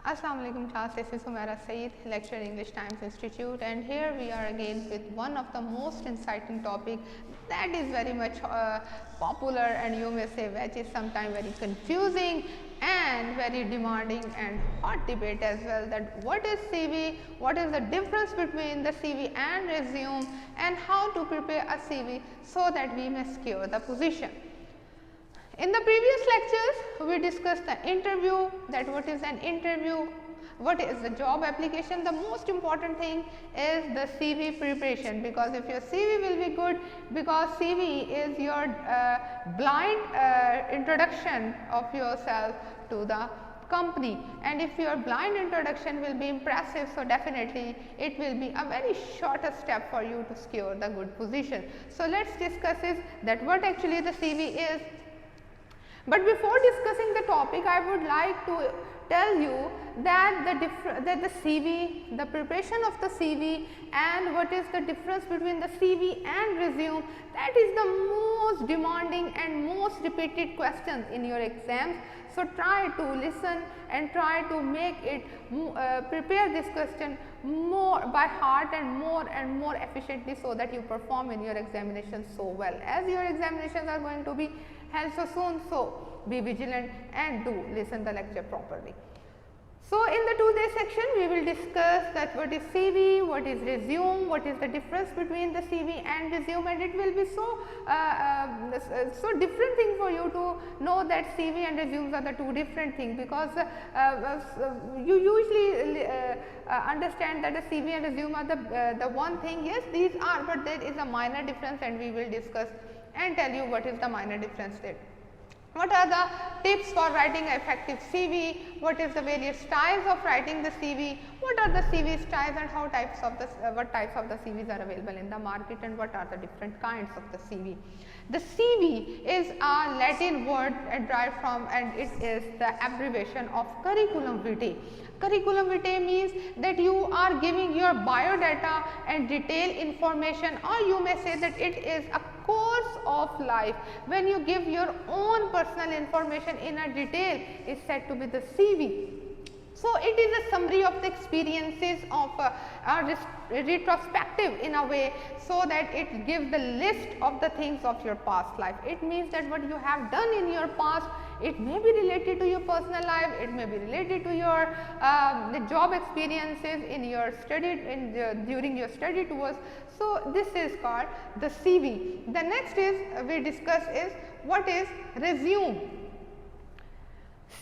Assalamu alaikum class, this is Humaira Saeed, lecturer English Times Institute, and here we are again with one of the most exciting topic that is very much popular, and you may say which is sometimes very confusing and very demanding and hot debate as well, that what is CV, what is the difference between the CV and resume, and how to prepare a CV so that we may secure the position. In the previous lectures, we discussed the interview, that what is an interview, what is the job application. The most important thing is the CV preparation, because if your CV will be good, because CV is your blind introduction of yourself to the company, and if your blind introduction will be impressive, so definitely it will be a very shorter step for you to secure the good position. So, let us discuss is that what actually the CV is. But before discussing the topic, I would like to tell you that the CV, the preparation of the CV, and what is the difference between the CV and resume, that is the most demanding and most repeated questions in your exams. So, try to listen and try to make it prepare this question more by heart and more efficiently, so that you perform in your examinations so well, as your examinations are going to be held so soon. So, be vigilant and do listen the lecture properly. So, in the today's section, we will discuss that what is CV, what is resume, what is the difference between the CV and resume, and it will be so different thing for you to know that CV and resumes are the two different things, because you usually understand that the CV and resume are the one thing. Yes, these are, but there is a minor difference, and we will discuss and tell you what is the minor difference there. What are the tips for writing effective CV? What is the various styles of writing the CV? What are the CV styles, and how types of the what types of the CVs are available in the market, and what are the different kinds of the CV? The CV is a Latin word derived from, and it is the abbreviation of curriculum vitae. Curriculum vitae means that you are giving your biodata and detailed information, or you may say that it is a course of life. When you give your own personal information in a detail, is said to be the CV. So, it is a summary of the experiences of retrospective in a way, so that it gives the list of the things of your past life. It means that what you have done in your past, it may be related to your personal life, it may be related to your the job experiences in your study during your study tours. So, this is called the CV. The next is we discuss is what is resume.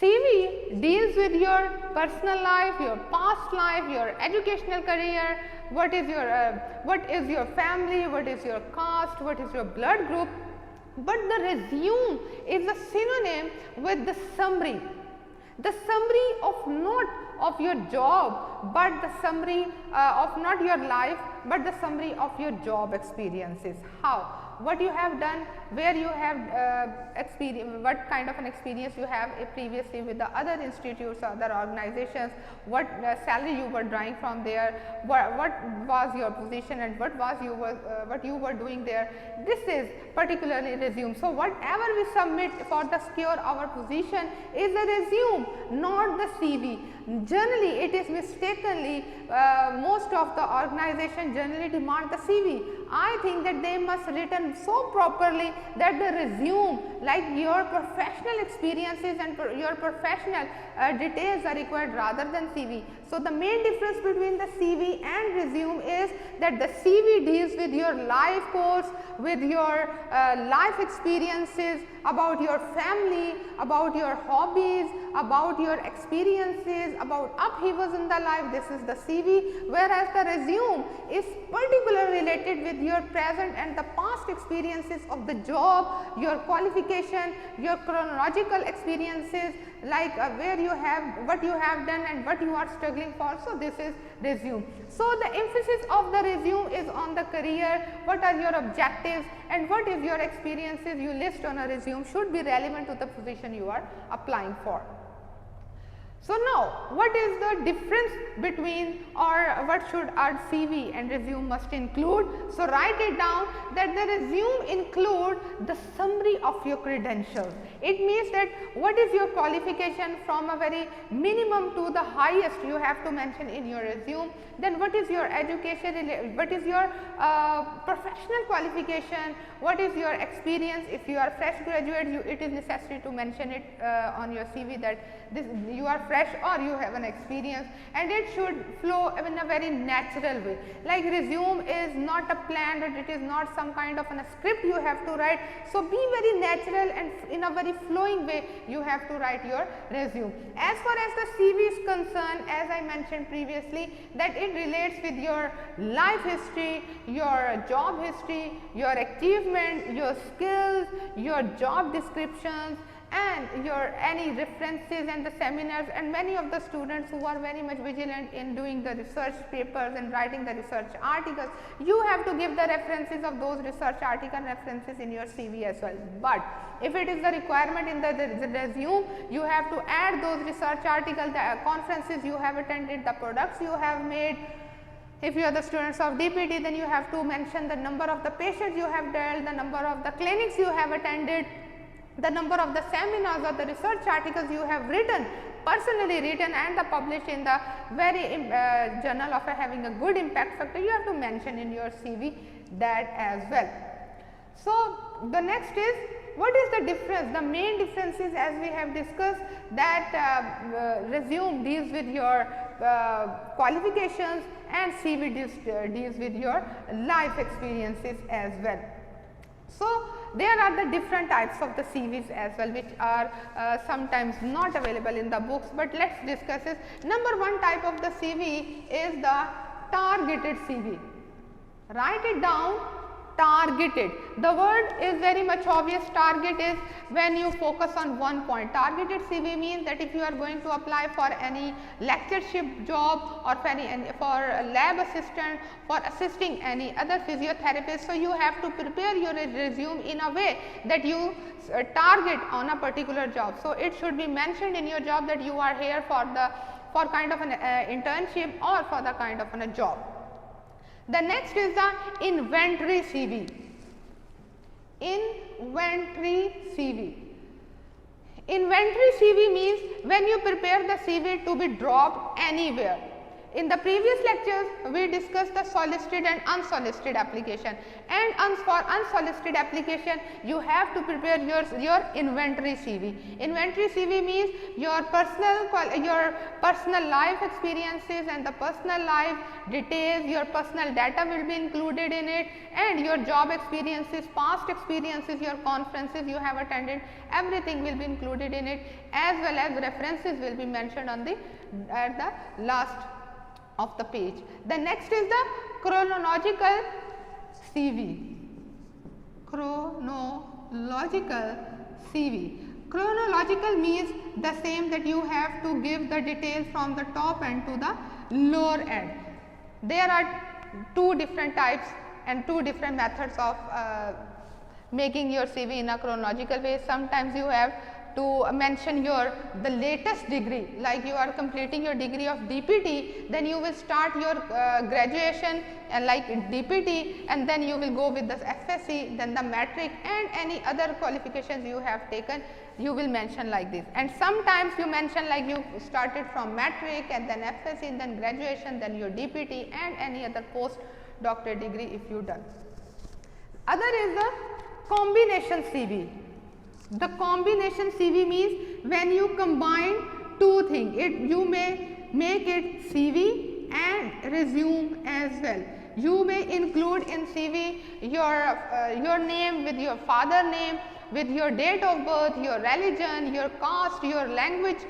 CV deals with your personal life, your past life, your educational career, what is your family, what is your caste, what is your blood group. But the resume is a synonym with the summary of not of your job, but the summary of not your life, but the summary of your job experiences. How? What you have done, where you have experience, what kind of an experience you have previously with the other institutes or other organizations, what salary you were drawing from there, what was your position, and what you were doing there. This is particularly resume. So, whatever we submit for the secure our position is a resume, not the CV. Generally, it is mistakenly most of the organization generally demand the CV. I think that they must written so properly that the resume, like your professional experiences and your professional details are required rather than CV. So, the main difference between the CV and resume is that the CV deals with your life course, with your life experiences, about your family, about your hobbies, about your experiences, about upheavals in the life. This is the CV, whereas the resume is particularly related with your present and the past experiences of the job, your qualification, your chronological experiences, like where you have, what you have done and what you are struggling for. So, this is resume. So, the emphasis of the resume is on the career, what are your objectives, and what is your experiences you list on a resume should be relevant to the position you are applying for. So now, what is the difference between, or what should our CV and resume must include? So write it down that the resume include the summary of your credentials. It means that what is your qualification from a very minimum to the highest you have to mention in your resume. Then what is your education, what is your professional qualification, what is your experience. If you are fresh graduate, it is necessary to mention it on your CV that you are fresh or you have an experience, and it should flow in a very natural way. Like resume is not a plan, or it is not some kind of a script you have to write. So be very natural and in a very flowing way you have to write your resume. As far as the CV is concerned, as I mentioned previously, that it relates with your life history, your job history, your achievement, your skills, your job descriptions, and your any references and the seminars. And many of the students who are very much vigilant in doing the research papers and writing the research articles, you have to give the references of those research article references in your CV as well. But if it is the requirement in the resume, you have to add those research articles, the conferences you have attended, the products you have made. If you are the students of DPT, then you have to mention the number of the patients you have dealt, the number of the clinics you have attended, the number of the seminars or the research articles you have written, personally written and the published in the very journal of having a good impact factor. You have to mention in your CV that as well. So the next is, what is the difference? The main difference is, as we have discussed, that resume deals with your qualifications and CV deals with your life experiences as well. So there are the different types of the CVs as well, which are sometimes not available in the books, but let us discuss this. Number one type of the CV is the targeted CV. Write it down, targeted. The word is very much obvious. Target is when you focus on one point. Targeted CV means that if you are going to apply for any lectureship job or for a lab assistant, for assisting any other physiotherapist, so you have to prepare your resume in a way that you target on a particular job. So it should be mentioned in your job that you are here for kind of an internship or for the kind of a job. The next is the inventory CV. Inventory CV. Inventory CV means when you prepare the CV to be dropped anywhere. In the previous lectures, we discussed the solicited and unsolicited application, and for unsolicited application, you have to prepare your inventory CV. Inventory CV means your personal life experiences and the personal life details, your personal data will be included in it, and your job experiences, past experiences, your conferences you have attended, everything will be included in it, as well as references will be mentioned on at the last of the page. The next is the chronological CV. Chronological CV. Chronological means the same, that you have to give the details from the top end to the lower end. There are two different types and two different methods of making your CV in a chronological way. Sometimes you have to mention the latest degree, like you are completing your degree of DPT, then you will start your graduation like DPT, and then you will go with the FSc, then the matric, and any other qualifications you have taken, you will mention like this. And sometimes you mention like you started from matric and then FSc and then graduation, then your DPT and any other post doctorate degree if you done. Other is the combination CV. The combination CV means when you combine two things, you may make it CV and resume as well. You may include in CV your name with your father name, with your date of birth, your religion, your caste, your language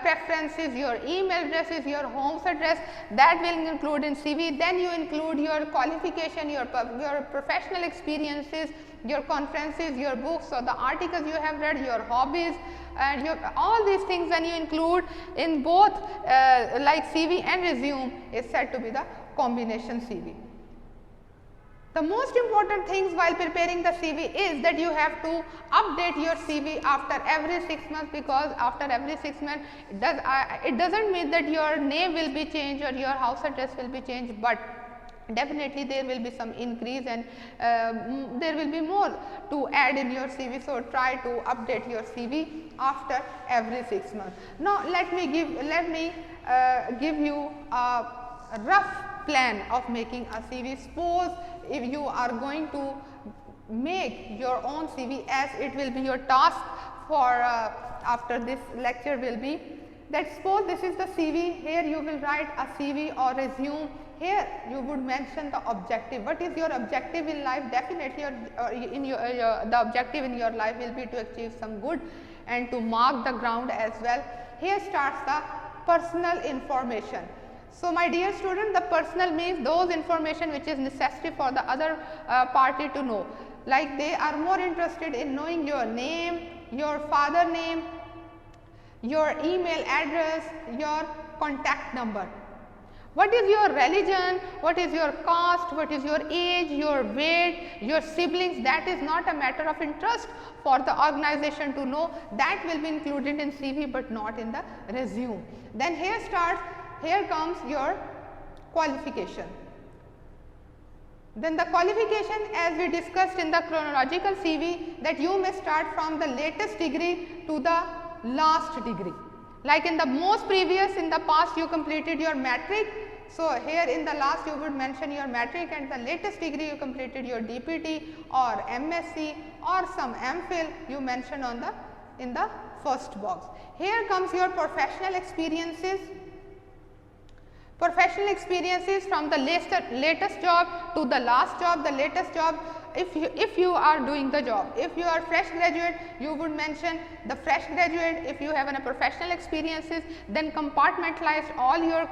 preferences, your email addresses, your home address, that will include in CV. Then you include your qualification, your professional experiences, your conferences, your books or the articles you have read, your hobbies, and all these things when you include in both like CV and resume is said to be the combination CV. The most important things while preparing the CV is that you have to update your CV after every 6 months, because after every 6 months it doesn't mean that your name will be changed or your house address will be changed, but definitely there will be some increase and there will be more to add in your CV. So, try to update your CV after every 6 months. Now, let me give you a rough plan of making a CV. Suppose if you are going to make your own CV, as it will be your task for after this lecture will be that suppose this is the CV, here you will write a CV or resume. Here you would mention the objective. What is your objective in life? Definitely the objective in your life will be to achieve some good and to mark the ground as well. Here starts the personal information. So, my dear student, the personal means those information which is necessary for the other party to know, like they are more interested in knowing your name, your father name, your email address, your contact number. What is your religion, what is your caste, what is your age, your weight, your siblings, that is not a matter of interest for the organization to know, that will be included in CV but not in the resume. Then here comes your qualification. Then the qualification, as we discussed in the chronological CV, that you may start from the latest degree to the last degree. Like in the most previous, in the past you completed your matric. So, here in the last you would mention your matric, and the latest degree you completed your DPT or MSc or some MPhil you mention on the in the first box. Here comes your professional experiences. Professional experiences from the latest job to the last job. The latest job, if you are doing the job, if you are fresh graduate, you would mention the fresh graduate. If you have a professional experiences, then compartmentalize all your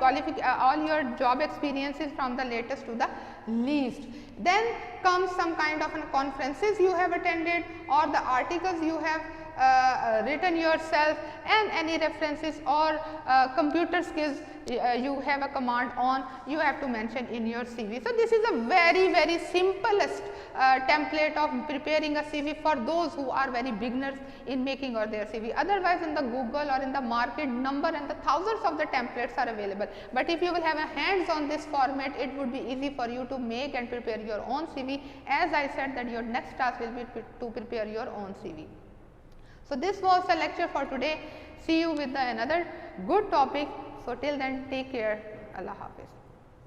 job experiences from the latest to the least. Then comes some kind of conferences you have attended or the articles you have written yourself, and any references or computer skills you have a command on, you have to mention in your CV. So, this is a very simplest template of preparing a CV for those who are very beginners in making or their CV. Otherwise, in the Google or in the market, number and the thousands of the templates are available, but if you will have a hands on this format, it would be easy for you to make and prepare your own CV. As I said that your next task will be to prepare your own CV. So, this was the lecture for today. See you with another good topic. So, till then, take care. Allah Hafiz.